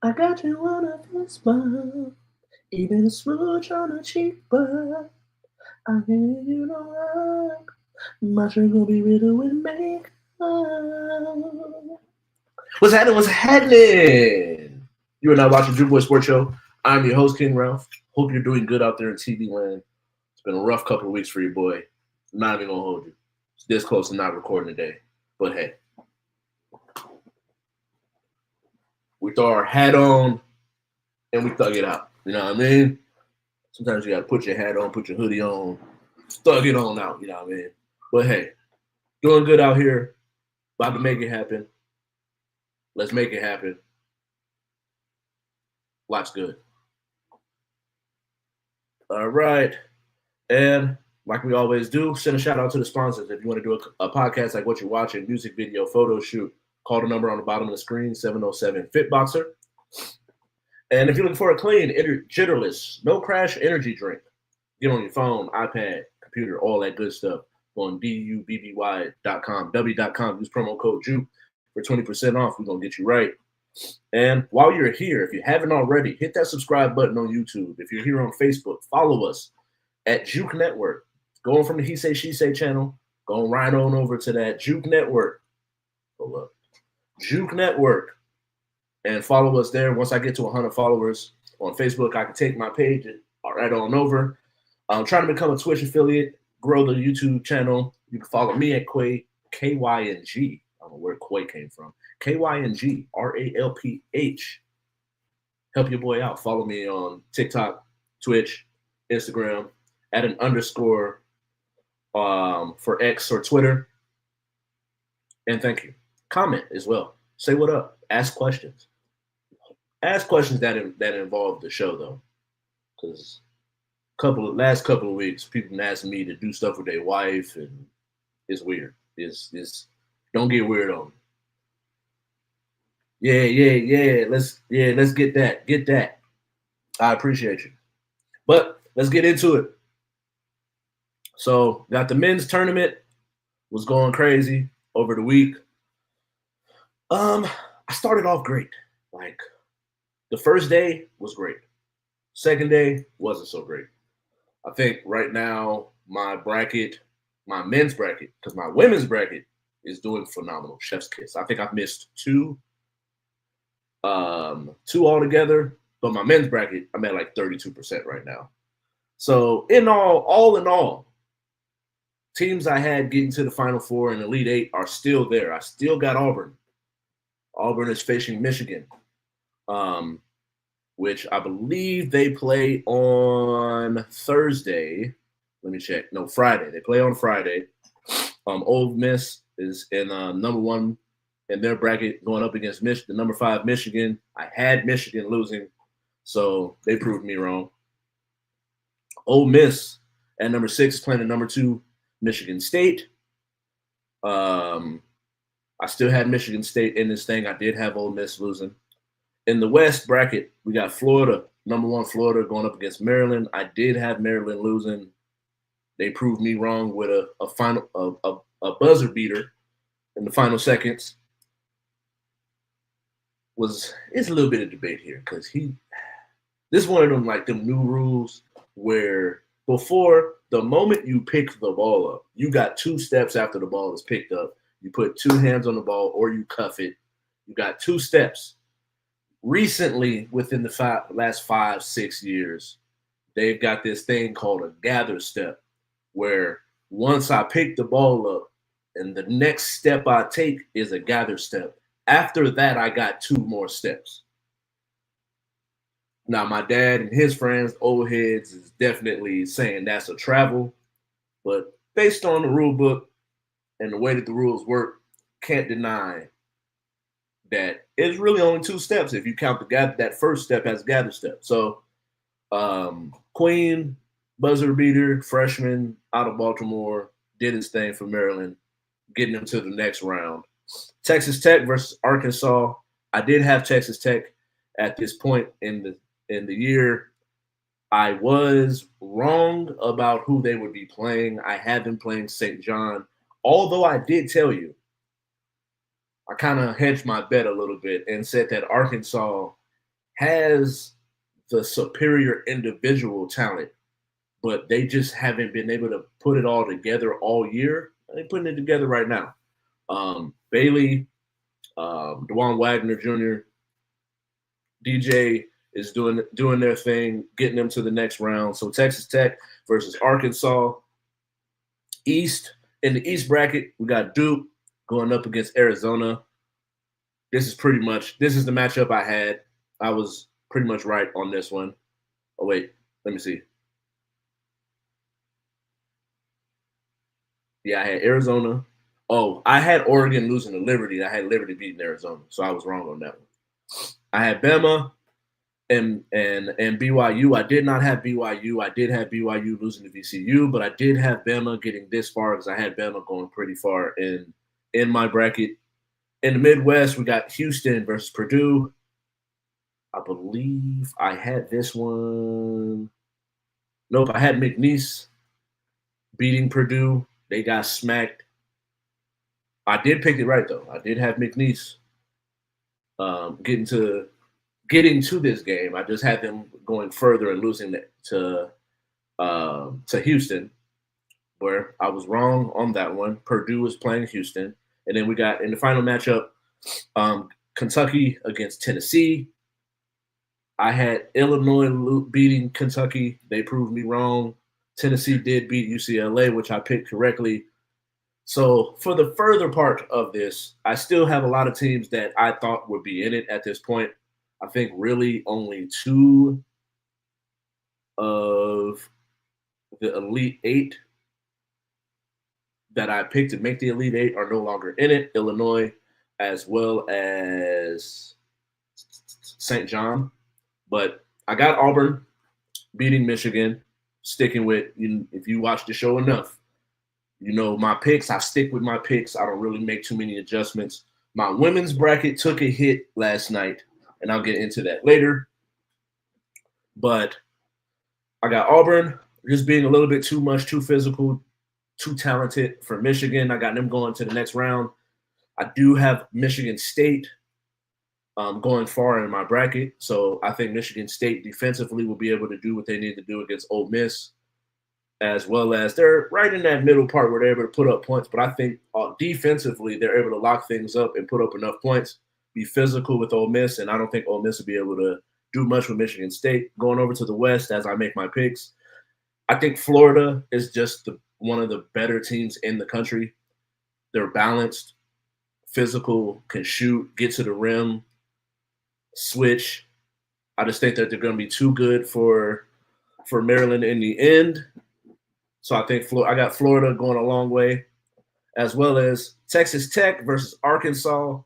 I got you on a fist bump, even a smooch on a cheek, but I can you know rock. My shirt gonna be riddled with makeup. What's happening? What's happening? You are now watching JuJu's Sports Show. I'm your host, Kyng Ralph. Hope you're doing good out there in TV land. It's been a rough couple of weeks for your boy. I'm not even gonna hold you. It's this close to not recording today. But hey, we throw our hat on and we thug it out. You know what I mean? Sometimes you gotta put your hat on, put your hoodie on, thug it on out. You know what I mean? But hey, doing good out here. About to make it happen. Let's make it happen. Life's good. All right. And like we always do, send a shout out to the sponsors. If you want to do a podcast like what you're watching, music video, photo shoot, call the number on the bottom of the screen, 707 Fitboxer. And if you're looking for a clean, jitterless, no crash energy drink, get on your phone, iPad, computer, all that good stuff. Go on dubby.com, w.com. Use promo code JU for 20% off. We're going to get you right. And while you're here, if you haven't already, hit that subscribe button on YouTube. If you're here on Facebook, follow us at Juke Network. Going from the He Say, She Say channel, going right on over to that Juke Network. Hold up. Juke Network. And follow us there. Once I get to 100 followers on Facebook, I can take my page and right on over. I'm trying to become a Twitch affiliate, grow the YouTube channel. You can follow me at Quay, KYNG. I don't know where Quay came from. KYNG, RALPH. Help your boy out. Follow me on TikTok, Twitch, Instagram, at an underscore for X or Twitter. And thank you. Comment as well. Say what up. Ask questions. Ask questions that involve the show though, because last couple of weeks people been asking me to do stuff with their wife, and it's weird. It's don't get weird on me. Yeah. Let's get that. Get that. I appreciate you. But let's get into it. So got the men's tournament was going crazy over the week. I started off great. Like the first day was great. Second day wasn't so great. I think right now my men's bracket, because my women's bracket is doing phenomenal. Chef's kiss. I think I've missed two altogether, but my men's bracket, I'm at like 32% right now. So all in all, teams I had getting to the Final Four and Elite Eight are still there. I still got Auburn. Auburn is facing Michigan, which I believe they play on Thursday. Let me check. No, Friday. They play on Friday. Ole Miss is in number one in their bracket going up against the number 5 Michigan. I had Michigan losing, so they proved me wrong. Ole Miss at number 6 is playing the number 2 Michigan State. I still had Michigan State in this thing. I did have Ole Miss losing. In the West bracket, we got Florida, number 1 Florida going up against Maryland. I did have Maryland losing. They proved me wrong with a buzzer beater in the final seconds. It's a little bit of debate here because this is one of them like them new rules where before the moment you pick the ball up, you got 2 steps after the ball is picked up. You put 2 hands on the ball or you cuff it. You got 2 steps. Recently, within the last 5-6 years, they've got this thing called a gather step, where once I pick the ball up and the next step I take is a gather step. After that, I got 2 more steps. Now, my dad and his friends, old heads, is definitely saying that's a travel. But based on the rule book and the way that the rules work, can't deny that it's really only 2 steps if you count that first step as a gather step. So, Queen, buzzer beater, freshman out of Baltimore, did his thing for Maryland, getting them to the next round. Texas Tech versus Arkansas. I did have Texas Tech at this point in the year. I was wrong about who they would be playing. I had them playing St. John, although I did tell you, I kind of hedged my bet a little bit and said that Arkansas has the superior individual talent, but they just haven't been able to put it all together all year. They're putting it together right now. Bailey, DeJuan Wagner Jr., DJ is doing their thing, getting them to the next round. So Texas Tech versus Arkansas. East, in the East bracket, we got Duke going up against Arizona. This is the matchup I had. I was pretty much right on this one. Oh, wait, let me see. Yeah, I had Arizona. Oh, I had Oregon losing to Liberty. I had Liberty beating Arizona, so I was wrong on that one. I had Bama and BYU. I did not have BYU. I did have BYU losing to VCU, but I did have Bama getting this far because I had Bama going pretty far in my bracket. In the Midwest, we got Houston versus Purdue. I believe I had this one. Nope, I had McNeese beating Purdue. They got smacked. I did pick it right though. I did have McNeese getting to this game. I just had them going further and losing to Houston, where I was wrong on that one. Purdue was playing Houston, and then we got in the final matchup, Kentucky against Tennessee. I had Illinois beating Kentucky. They proved me wrong. Tennessee did beat UCLA, which I picked correctly. So for the further part of this, I still have a lot of teams that I thought would be in it at this point. I think really only two of the Elite Eight that I picked to make the Elite Eight are no longer in it. Illinois, as well as St. John. But I got Auburn beating Michigan, sticking with, if you watch the show enough, you know my picks. I stick with my picks. I don't really make too many adjustments. My women's bracket took a hit last night, and I'll get into that later. But I got Auburn just being a little bit too much, too physical, too talented for Michigan. I got them going to the next round. I do have Michigan State going far in my bracket. So I think Michigan State defensively will be able to do what they need to do against Ole Miss, as well as they're right in that middle part where they're able to put up points. But I think defensively, they're able to lock things up and put up enough points, be physical with Ole Miss. And I don't think Ole Miss will be able to do much with Michigan State. Going over to the West as I make my picks, I think Florida is just one of the better teams in the country. They're balanced, physical, can shoot, get to the rim, switch. I just think that they're going to be too good for Maryland in the end. So I think I got Florida going a long way, as well as Texas Tech versus Arkansas.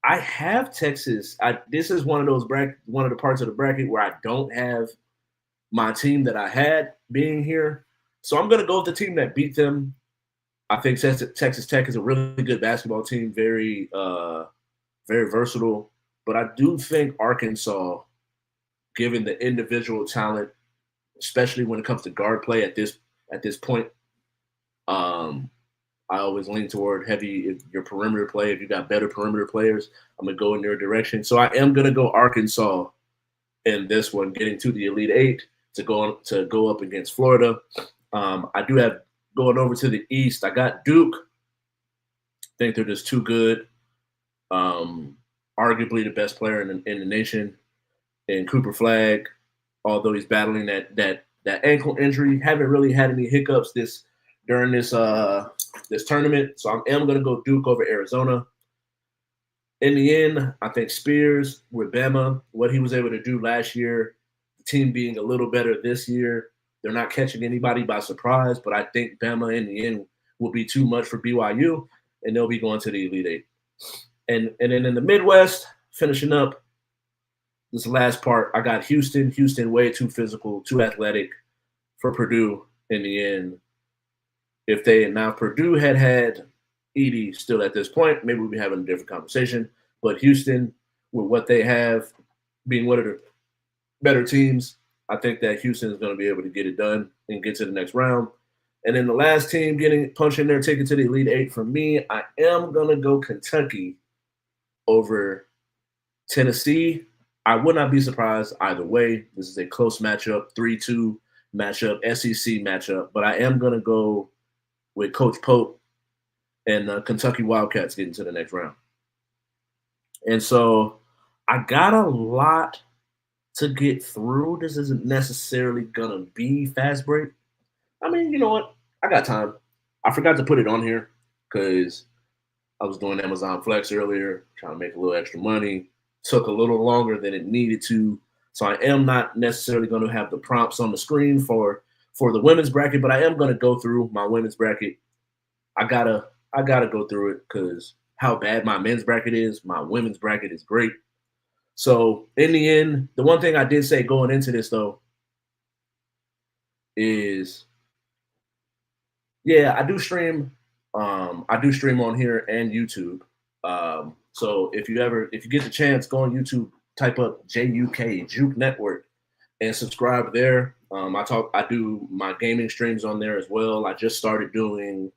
I have Texas. This is one of the parts of the bracket where I don't have my team that I had being here. So I'm going to go with the team that beat them. I think Texas Tech is a really good basketball team, very very versatile. But I do think Arkansas, given the individual talent, especially when it comes to guard play at this point, I always lean toward heavy. If your perimeter play, if you got better perimeter players, I'm gonna go in their direction. So I am gonna go Arkansas in this one, getting to the Elite Eight to go up against Florida. I do have going over to the East. I got Duke. Think they're just too good. Arguably the best player in the nation, and Cooper Flag, although he's battling that ankle injury, haven't really had any hiccups during this tournament. So I am going to go Duke over Arizona. In the end, I think Spears with Bama, what he was able to do last year, the team being a little better this year, they're not catching anybody by surprise, but I think Bama in the end will be too much for BYU, and they'll be going to the Elite Eight. And then in the Midwest, finishing up this last part, I got Houston. Houston way too physical, too athletic for Purdue in the end. If Purdue had Edey still at this point, maybe we'd be having a different conversation. But Houston, with what they have, being one of the better teams, I think that Houston is going to be able to get it done and get to the next round. And then the last team punching their ticket to the Elite Eight for me, I am going to go Kentucky over Tennessee. I would not be surprised either way. This is a close matchup, 3-2 matchup, SEC matchup, but I am going to go with Coach Pope and the Kentucky Wildcats getting to the next round. And so I got a lot to get through. This isn't necessarily going to be fast break. I mean, you know what? I got time. I forgot to put it on here because I was doing Amazon Flex earlier, trying to make a little extra money. Took a little longer than it needed to. So I am not necessarily going to have the prompts on the screen for the women's bracket, but I am going to go through my women's bracket. I gotta go through it because how bad my men's bracket is, my women's bracket is great. So in the end, the one thing I did say going into this though is, yeah, I do stream on here and YouTube. So if you get the chance, go on YouTube, type up JUK Juke Network, and subscribe there. I do my gaming streams on there as well. I just started doing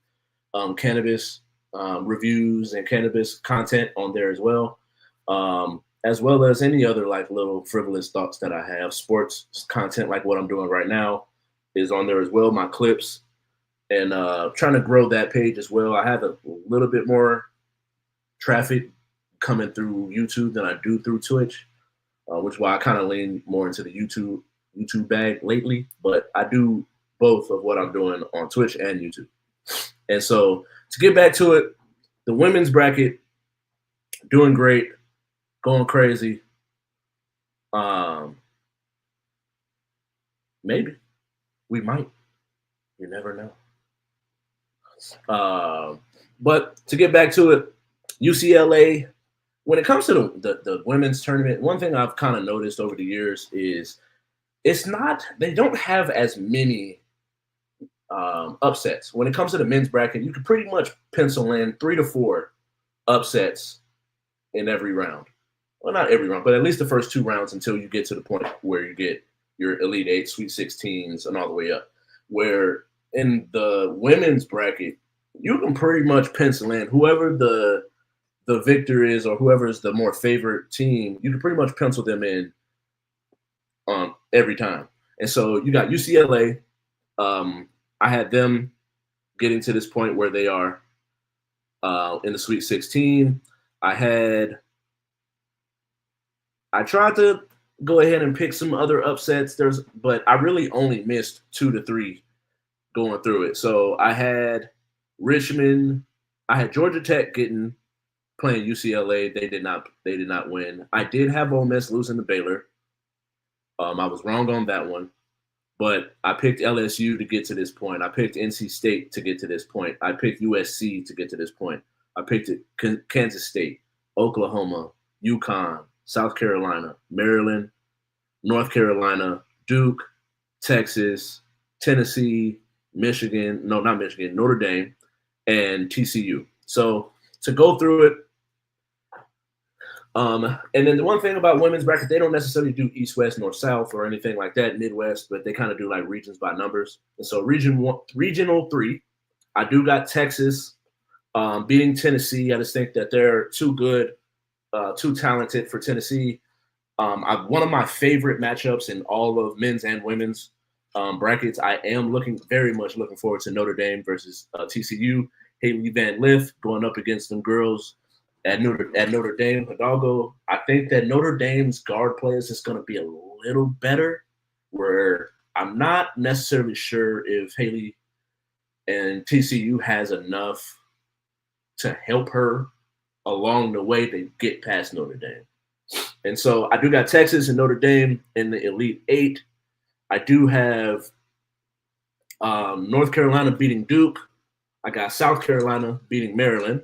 cannabis reviews and cannabis content on there as well as any other like little frivolous thoughts that I have. Sports content like what I'm doing right now is on there as well. My clips and trying to grow that page as well. I have a little bit more traffic coming through YouTube than I do through Twitch, which is why I kind of lean more into the YouTube bag lately. But I do both of what I'm doing on Twitch and YouTube. And so to get back to it, the women's bracket, doing great, going crazy. Maybe we might. You never know. But to get back to it, UCLA, when it comes to the women's tournament, one thing I've kind of noticed over the years is they don't have as many upsets. When it comes to the men's bracket, you can pretty much pencil in 3 to 4 upsets in every round. Well, not every round, but at least the first 2 rounds until you get to the point where you get your Elite 8, Sweet 16s, and all the way up. Where in the women's bracket, you can pretty much pencil in whoever the victor is or whoever is the more favorite team, you can pretty much pencil them in every time. And so you got UCLA. I had them getting to this point where they are in the Sweet 16. I tried to go ahead and pick some other upsets. But I really only missed 2 to 3 going through it. So I had Richmond. I had Georgia Tech playing UCLA. They did not win. I did have Ole Miss losing to Baylor. I was wrong on that one. But I picked LSU to get to this point. I picked NC State to get to this point. I picked USC to get to this point. I picked Kansas State, Oklahoma, UConn, South Carolina, Maryland, North Carolina, Duke, Texas, Tennessee, Notre Dame, and TCU. So to go through it, and then the one thing about women's bracket, they don't necessarily do East, West, North, South, or anything like that, Midwest, but they kind of do like regions by numbers. And so regional 3, I do got Texas beating Tennessee. I just think that they're too good, too talented for Tennessee. One of my favorite matchups in all of men's and women's brackets. I am very much looking forward to Notre Dame versus TCU. Haley Van Lith going up against them girls at Notre Dame. Hidalgo. I think that Notre Dame's guard play is just going to be a little better, where I'm not necessarily sure if Haley and TCU has enough to help her along the way to get past Notre Dame. And so I do got Texas and Notre Dame in the Elite 8. I do have North Carolina beating Duke. I got South Carolina beating Maryland.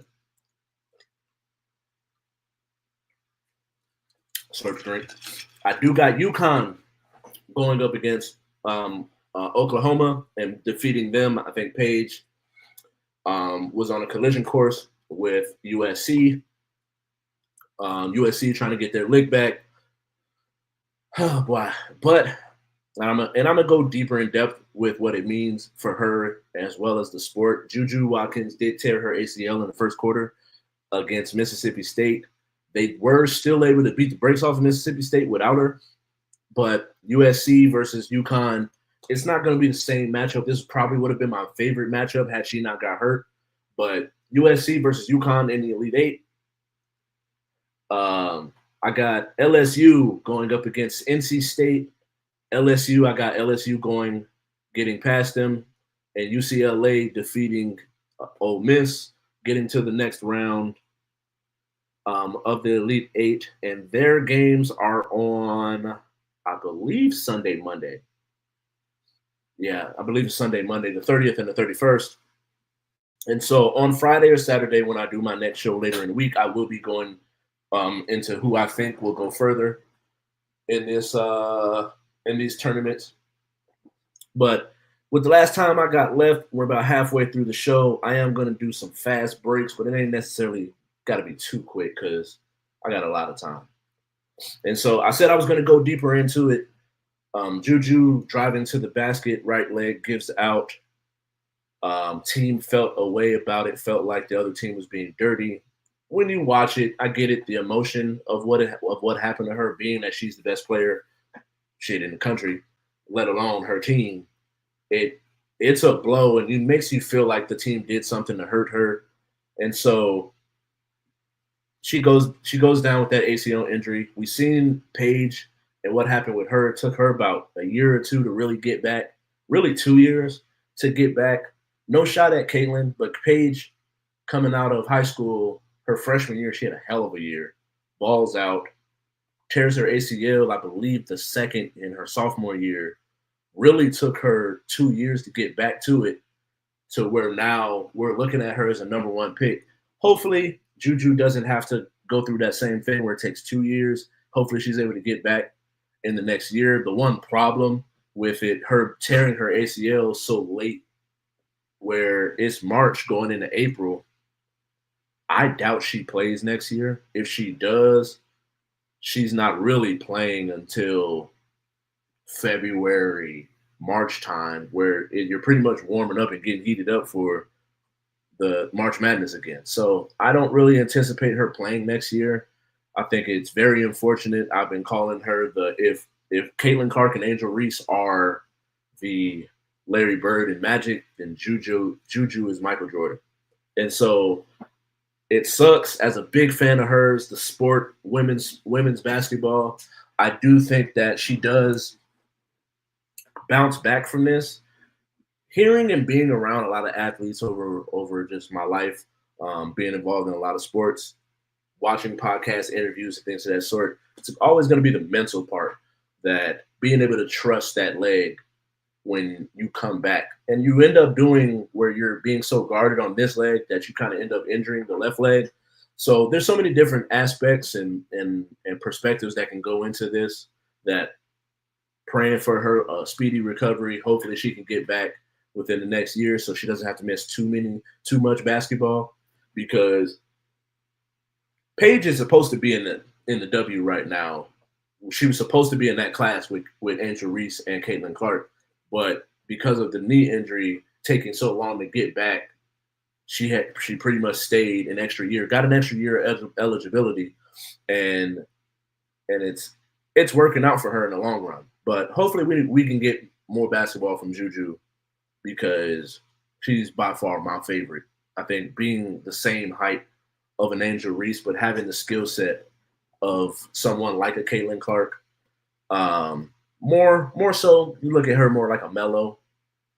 Slurp drink. I do got UConn going up against Oklahoma and defeating them. I think Paige was on a collision course with USC. USC trying to get their lick back. Oh boy! But I'm gonna go deeper in depth with what it means for her as well as the sport. JuJu Watkins did tear her ACL in the first quarter against Mississippi State. They were still able to beat the brakes off of Mississippi State without her, but USC versus UConn, it's not going to be the same matchup. This probably would have been my favorite matchup had she not got hurt. But USC versus UConn in the Elite Eight. I got LSU going up against NC State. LSU, I got LSU getting past them, and UCLA defeating Ole Miss, getting to the next round of the Elite Eight. And their games are on, I believe, Sunday, Monday. Yeah, I believe it's Sunday, Monday, the 30th and the 31st. And so on Friday or Saturday, when I do my next show later in the week, I will be going into who I think will go further in this in these tournaments. But with the last time I got left, we're about halfway through the show. I am going to do some fast breaks, but it ain't necessarily got to be too quick because I got a lot of time. And so I said I was going to go deeper into it. JuJu driving to the basket, right leg gives out. Team felt a way about it, felt like the other team was being dirty. When you watch it, I get it, the emotion of what happened to her, being that she's the best player in the country, let alone her team. It's a blow, and it makes you feel like the team did something to hurt her. And so she goes down with that ACL injury. We've seen Paige and what happened with her. It took her about a year or two to really get back, really 2 years to get back. No shot at Caitlin, but Paige coming out of high school, her freshman year, she had a hell of a year. Balls out, tears her ACL, I believe the second in her sophomore year. Really took her 2 years to get back to it, to where now we're looking at her as a number one pick. Hopefully, JuJu doesn't have to go through that same thing where it takes 2 years. Hopefully, she's able to get back in the next year. The one problem with it, her tearing her ACL so late, where it's March going into April, I doubt she plays next year. If she does, she's not really playing until February, March time, where you're pretty much warming up and getting heated up for the March Madness again. So I don't really anticipate her playing next year. I think it's very unfortunate. I've been calling her if Caitlin Clark and Angel Reese are the Larry Bird and Magic, then JuJu is Michael Jordan. And so it sucks. As a big fan of hers, the sport, women's basketball, I do think that she does bounce back from this. Hearing and being around a lot of athletes over just my life, being involved in a lot of sports, watching podcasts, interviews, and things of that sort, it's always going to be the mental part, that being able to trust that leg when you come back. And you end up doing where you're being so guarded on this leg that you kind of end up injuring the left leg. So there's so many different aspects and perspectives that can go into this, that praying for her a speedy recovery. Hopefully she can get back within the next year so she doesn't have to miss too much basketball, because Paige is supposed to be in the W right now. She was supposed to be in that class with Angel Reese and Caitlin Clark, but because of the knee injury taking so long to get back, she pretty much stayed an extra year, got an extra year of eligibility, and it's working out for her in the long run. But hopefully we can get more basketball from JuJu, because she's by far my favorite. I think being the same height of an Angel Reese, but having the skill set of someone like a Caitlin Clark, more so you look at her more like a Melo,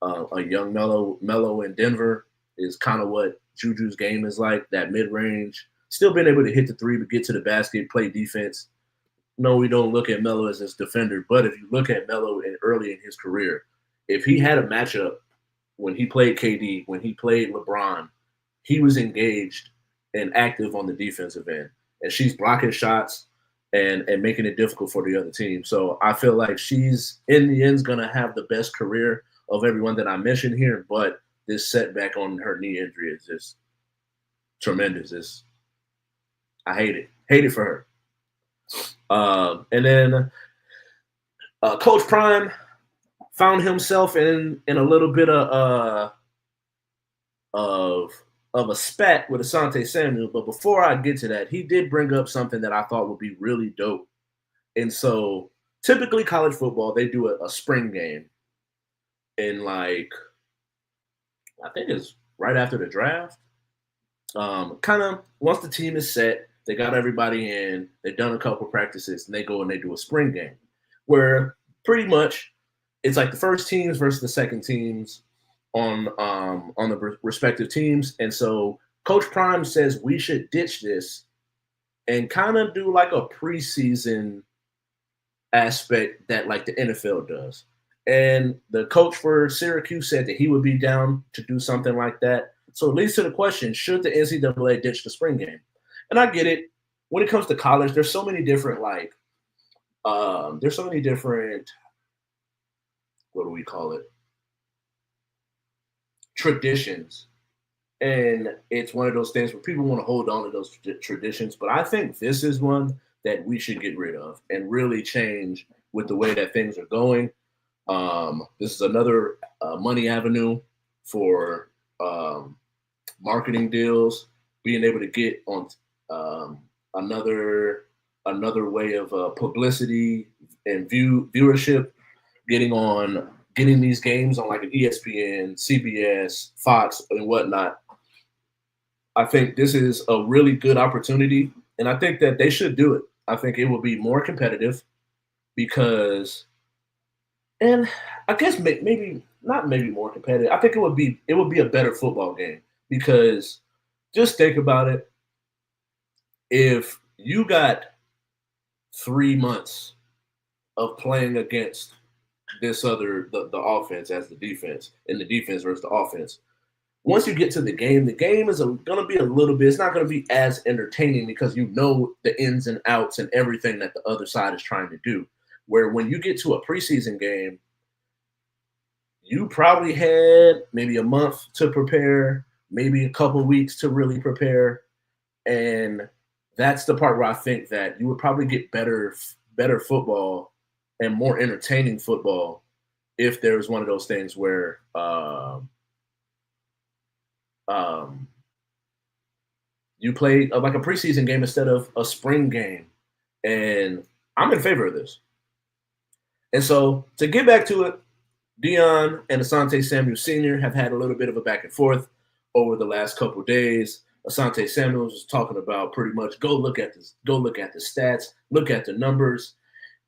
a young Melo in Denver is kind of what JuJu's game is like, that mid-range, still being able to hit the three, but get to the basket, play defense. No, we don't look at Melo as his defender, but if you look at Melo early in his career, if he had a matchup when he played KD, when he played LeBron, he was engaged and active on the defensive end. And she's blocking shots and making it difficult for the other team. So I feel like she's, in the end, going to have the best career of everyone that I mentioned here, but this setback on her knee injury is just tremendous. I hate it. Hate it for her. And then Coach Prime found himself in a little bit of of a spat with Asante Samuel. But before I get to that, he did bring up something that I thought would be really dope. And so typically college football, they do a spring game in like, I think it's right after the draft. Kind of once the team is set, they got everybody in, they've done a couple practices, and they go and they do a spring game where pretty much it's like the first teams versus the second teams on the respective teams. And so Coach Prime says we should ditch this and kind of do like a preseason aspect that like the NFL does. And the coach for Syracuse said that he would be down to do something like that. So it leads to the question, should the NCAA ditch the spring game? And I get it. When it comes to college, there's so many different there's so many different, what do we call it? Traditions. And it's one of those things where people want to hold on to those traditions. But I think this is one that we should get rid of and really change with the way that things are going. This is another money avenue for marketing deals, being able to get on another way of publicity and viewership, getting these games on like an ESPN, CBS, Fox, and whatnot. I think this is a really good opportunity, and I think that they should do it. I think it will be more competitive because, and I guess maybe not maybe more competitive. I think it would be a better football game because just think about it. If you got 3 months of playing against this other the offense as the defense, and the defense versus the offense. Once you get to the game is going to be a little bit. It's not going to be as entertaining because you know the ins and outs and everything that the other side is trying to do. Where when you get to a preseason game, you probably had maybe a month to prepare, maybe a couple weeks to really prepare, and that's the part where I think that you would probably get better football and more entertaining football if there's one of those things where you play like a preseason game instead of a spring game. And I'm in favor of this. And so to get back to it, Dion and Asante Samuel Sr. have had a little bit of a back and forth over the last couple of days. Asante Samuel was talking about pretty much go look at the stats, look at the numbers.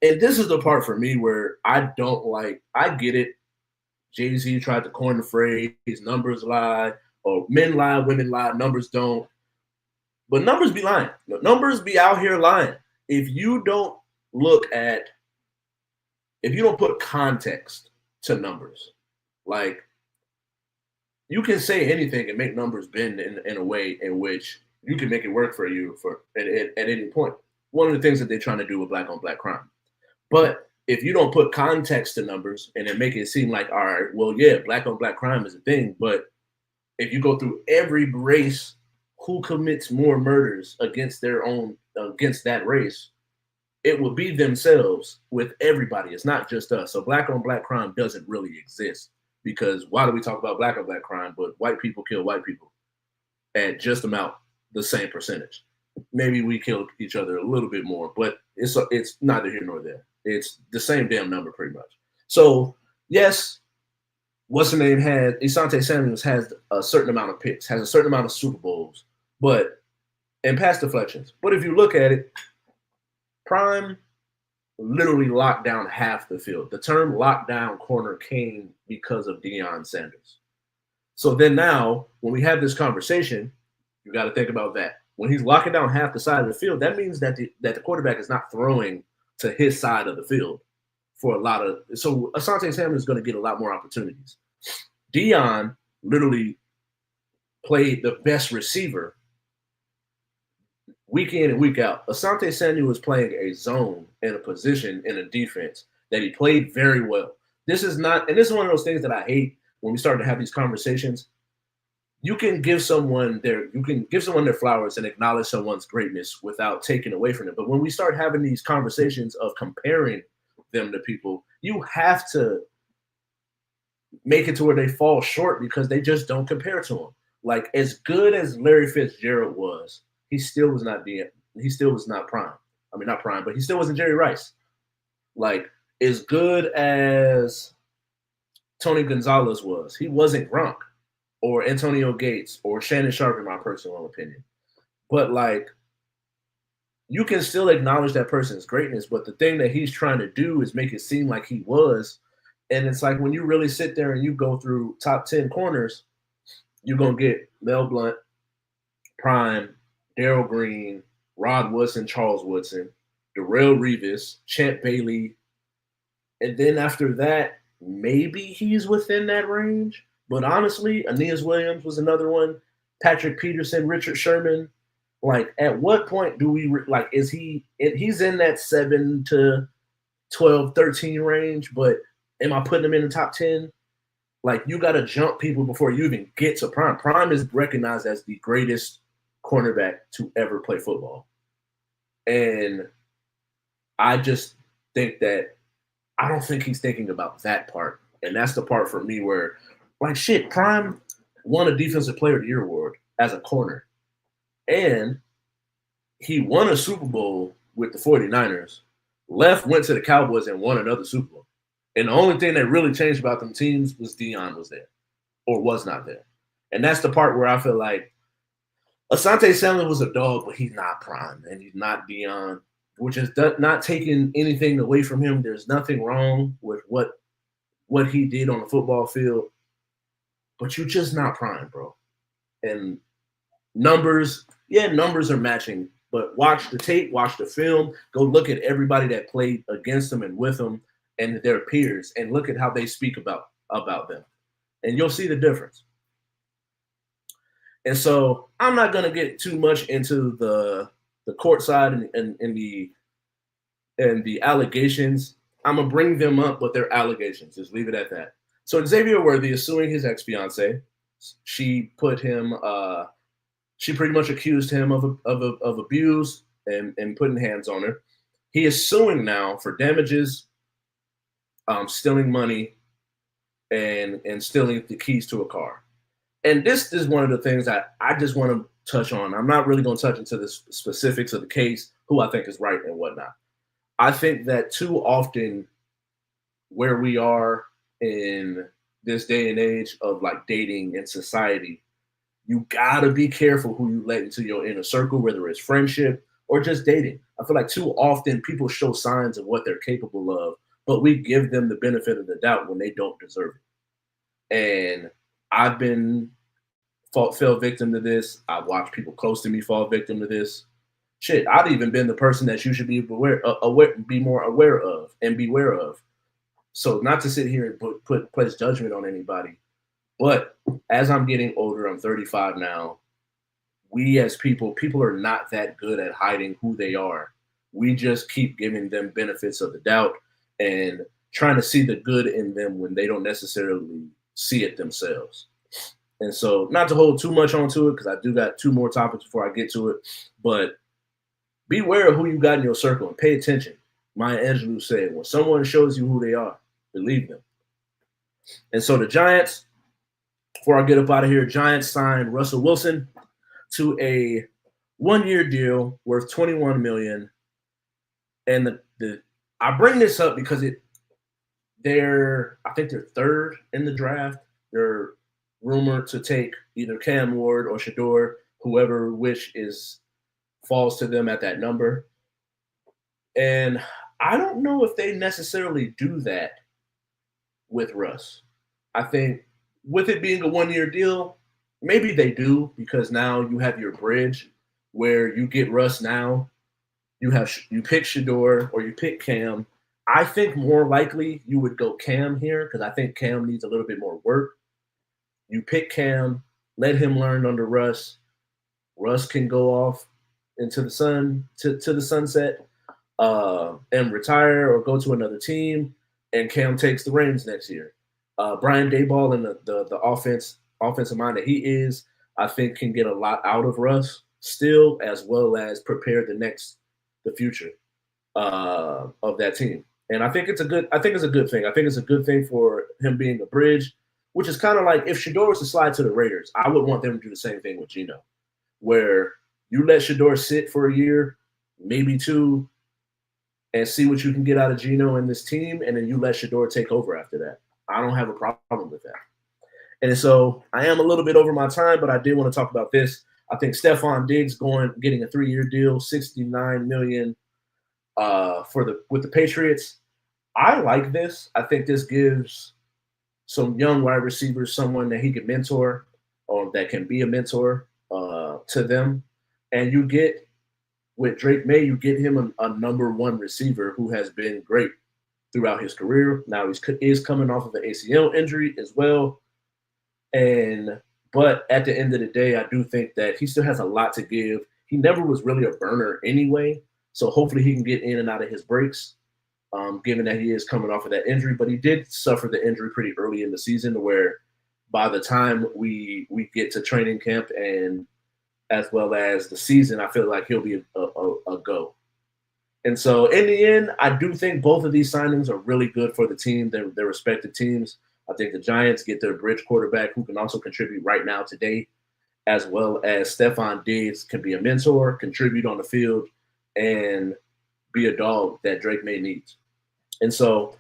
And this is the part for me where I don't like, I get it. Jay-Z tried to coin the phrase, numbers lie, or men lie, women lie, numbers don't. But numbers be lying. Numbers be out here lying. If you don't put context to numbers, like you can say anything and make numbers bend in a way in which you can make it work for you at any point. One of the things that they're trying to do with black on black crime. But if you don't put context to numbers and then make it seem like, all right, well, yeah, black on black crime is a thing. But if you go through every race, who commits more murders against that race, it will be themselves with everybody. It's not just us. So black on black crime doesn't really exist because why do we talk about black on black crime, but white people kill white people at just about the same percentage? Maybe we kill each other a little bit more, but it's neither here nor there. It's the same damn number pretty much. So yes, Asante Samuels has a certain amount of picks, has a certain amount of Super Bowls, and pass deflections. But if you look at it, Prime literally locked down half the field. The term lockdown corner came because of Deion Sanders. So then now, when we have this conversation, you got to think about that. When he's locking down half the side of the field, that means that the quarterback is not throwing to his side of the field for a lot of. So Asante Samuel is going to get a lot more opportunities. Deion literally played the best receiver week in and week out. Asante Samuel was playing a zone in a position in a defense that he played very well. This is one of those things that I hate when we start to have these conversations. You can give someone their flowers and acknowledge someone's greatness without taking away from them. But when we start having these conversations of comparing them to people, you have to make it to where they fall short because they just don't compare to them. Like as good as Larry Fitzgerald was, he still was not he still was not prime. I mean, not prime, but he still wasn't Jerry Rice. Like as good as Tony Gonzalez was, he wasn't Gronk or Antonio Gates or Shannon Sharp, in my personal opinion. But like, you can still acknowledge that person's greatness, but the thing that he's trying to do is make it seem like he was. And it's like when you really sit there and you go through top 10 corners, you're going to get Mel Blount, Prime, Darrell Green, Rod Woodson, Charles Woodson, Darrelle Revis, Champ Bailey. And then after that, maybe he's within that range. But honestly, Aeneas Williams was another one. Patrick Peterson, Richard Sherman. Like, at what point do we like? Is he's in that 7 to 12, 13 range? But am I putting him in the top 10? Like, you got to jump people before you even get to Prime. Prime is recognized as the greatest cornerback to ever play football, and I just think that I don't think he's thinking about that part, and that's the part for me where, like, shit, Prime won a Defensive Player of the Year award as a corner. And he won a Super Bowl with the 49ers, left, went to the Cowboys, and won another Super Bowl. And the only thing that really changed about them teams was Deion was there or was not there. And that's the part where I feel like Asante Samuel was a dog, but he's not Prime and he's not Deion, which is not taking anything away from him. There's nothing wrong with what he did on the football field, but you're just not Prime, bro. And numbers are matching, but watch the tape, watch the film, go look at everybody that played against them and with them and their peers, and look at how they speak about them, and you'll see the difference. And so I'm not going to get too much into the court side and the allegations. I'm going to bring them up, but they're allegations. Just leave it at that. So Xavier Worthy is suing his ex-fiance. She put him she pretty much accused him of abuse and putting hands on her. He is suing now for damages, stealing money, and stealing the keys to a car. And this is one of the things that I just want to touch on. I'm not really going to touch into the specifics of the case, who I think is right and whatnot. I think that too often where we are in this day and age of like dating in society, you gotta be careful who you let into your inner circle, whether it's friendship or just dating. I feel like too often people show signs of what they're capable of, but we give them the benefit of the doubt when they don't deserve it. And I've fell victim to this. I've watched people close to me fall victim to this. Shit, I've even been the person that you should be be more aware of and beware of. So not to sit here and place judgment on anybody, but as I'm getting older, I'm 35 now. We as people are not that good at hiding who they are. We just keep giving them benefits of the doubt and trying to see the good in them when they don't necessarily see it themselves. And so not to hold too much onto it, because I do got 2 more topics before I get to it, but beware of who you got in your circle and pay attention. Maya Angelou said, when someone shows you who they are, believe them. And so the Giants, before I get up out of here, Giants signed Russell Wilson to a 1-year deal worth $21 million. And I bring this up because I think they're 3rd in the draft. They're rumored to take either Cam Ward or Shador, whoever which falls to them at that number. And I don't know if they necessarily do that with Russ. I think with it being a 1-year deal, maybe they do, because now you have your bridge where you get Russ now. You pick Shador or you pick Cam. I think more likely you would go Cam here because I think Cam needs a little bit more work. You pick Cam, let him learn under Russ. Russ can go off into the sunset and retire or go to another team, and Cam takes the reins next year. Brian Daboll and the offensive mind that he is, I think can get a lot out of Russ still, as well as prepare the future of that team. And I think it's a good thing. I think it's a good thing for him being a bridge. which is kind of like if Shador was to slide to the Raiders, I would want them to do the same thing with Geno, where you let Shador sit for a year, maybe two, and see what you can get out of Geno and this team, and then you let Shador take over after that. I don't have a problem with that. And so I am a little bit over my time, but I did want to talk about this. I think Stephon Diggs getting a 3-year deal, $69 million with the Patriots. I like this. I think this gives some young wide receivers someone that he can mentor or that can be a mentor to them. And you get with Drake May, you get him a number one receiver who has been great throughout his career. Now is coming off of an ACL injury as well. But at the end of the day, I do think that he still has a lot to give. He never was really a burner anyway, so hopefully he can get in and out of his breaks, given that he is coming off of that injury. But he did suffer the injury pretty early in the season, where by the time we get to training camp and as well as the season, I feel like he'll be a go. And so in the end, I do think both of these signings are really good for the team, their respective teams. I think the Giants get their bridge quarterback who can also contribute right now today, as well as Stephon Diggs can be a mentor, contribute on the field, and be a dog that Drake May needs. And so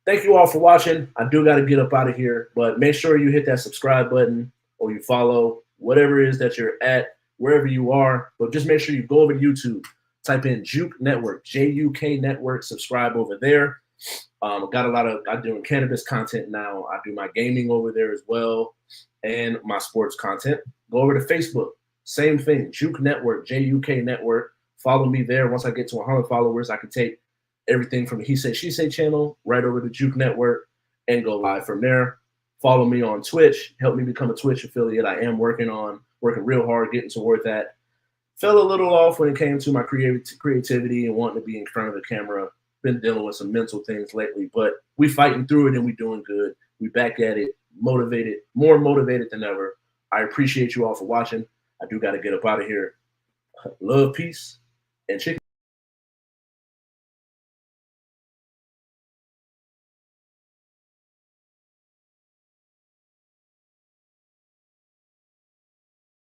thank you all for watching. I do got to get up out of here, but make sure you hit that subscribe button or you follow whatever it is that you're at, wherever you are. But just make sure you go over to YouTube, type in Juke Network, JUK Network, subscribe over there. I'm doing cannabis content now. I do my gaming over there as well and my sports content. Go over to Facebook, same thing, Juke Network, JUK Network. Follow me there. Once I get to 100 followers, I can take everything from the He Say, She Say channel right over to Juke Network and go live from there. Follow me on Twitch. Help me become a Twitch affiliate. I am working real hard, getting toward that. Fell a little off when it came to my creativity and wanting to be in front of the camera. Been dealing with some mental things lately, but we fighting through it and we doing good. We back at it, motivated, more motivated than ever. I appreciate you all for watching. I do got to get up out of here. Love, peace, and chicken.